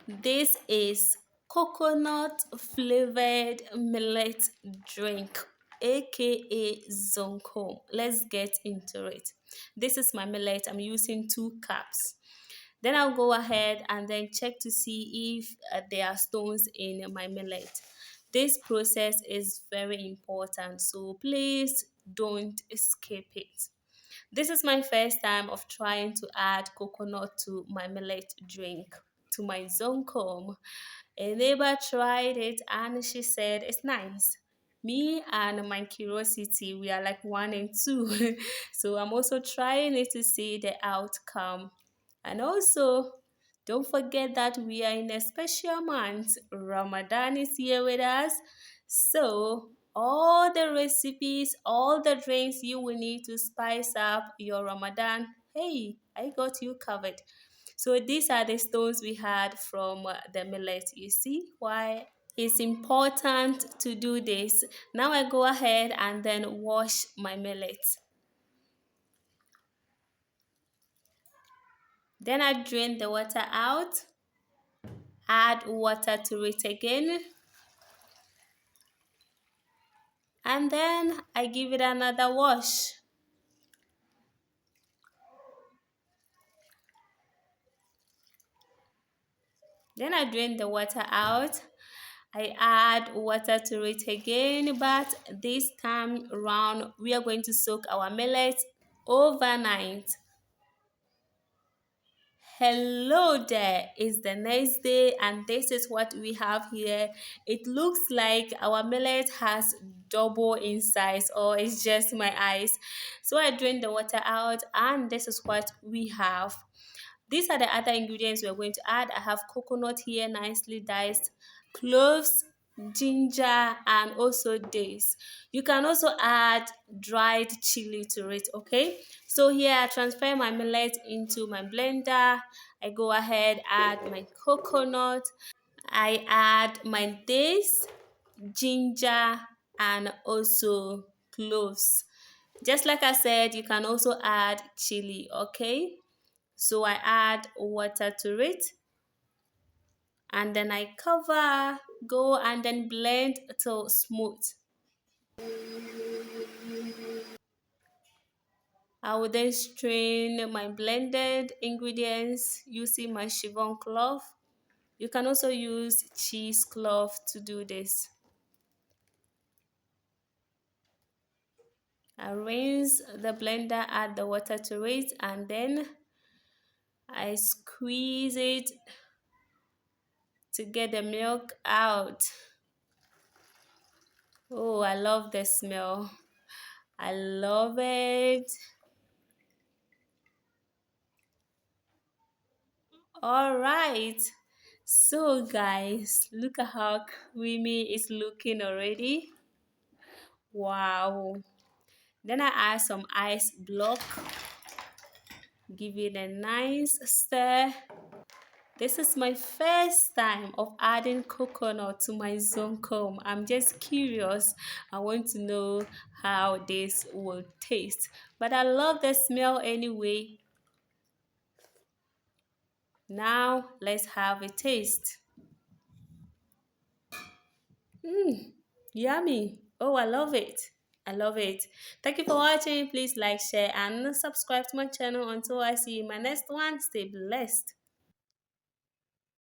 This is coconut flavored millet drink, aka zonkom. Let's get into it. This is my millet. I'm using 2 cups. Then I'll go ahead and then check to see if there are stones in my millet. This process is very important, so please don't skip it. This is my first time of trying to add coconut to my millet drink, to my zonkom. A neighbor tried it and she said it's nice. Me and my curiosity, we are like one and two. So I'm also trying it to see the outcome. And also, don't forget that we are in a special month. Ramadan is here with us. So, all the recipes, all the drinks you will need to spice up your Ramadan, hey, I got you covered. So, these are the stones we had from the millet. You see why it's important to do this. Now, I go ahead and then wash my millet. Then I drain the water out, add water to it again, and then I give it another wash. Then I drain the water out. I add water to it again, but this time around we are going to soak our millet overnight. Hello there, it's the next day, and this is what we have here. It looks like our millet has double in size, or it's just my eyes. So I drained the water out, and this is what we have. These are the other ingredients we're going to add. I have coconut here, nicely diced, cloves, ginger, and also dates. You can also add dried chili to it, okay? So here I transfer my millet into my blender. I go ahead, add my coconut. I add my dates, ginger, and also cloves. Just like I said, you can also add chili, okay? So I add water to it and then I cover, go and then blend till smooth. I will then strain my blended ingredients using my chiffon cloth. You can also use cheesecloth to do this. I rinse the blender, add the water to it, and then I squeeze it to get the milk out. Oh, I love the smell. I love it. All right. So, guys, look at how creamy it's looking already. Wow. Then I add some ice block, give it a nice stir. This is my first time of adding coconut to my zonkom. I'm just curious. I want to know how this will taste. But I love the smell anyway. Now let's have a taste. Yummy. Oh, I love it. I love it. Thank you for watching. Please like, share, and subscribe to my channel. Until I see you in my next one, stay blessed.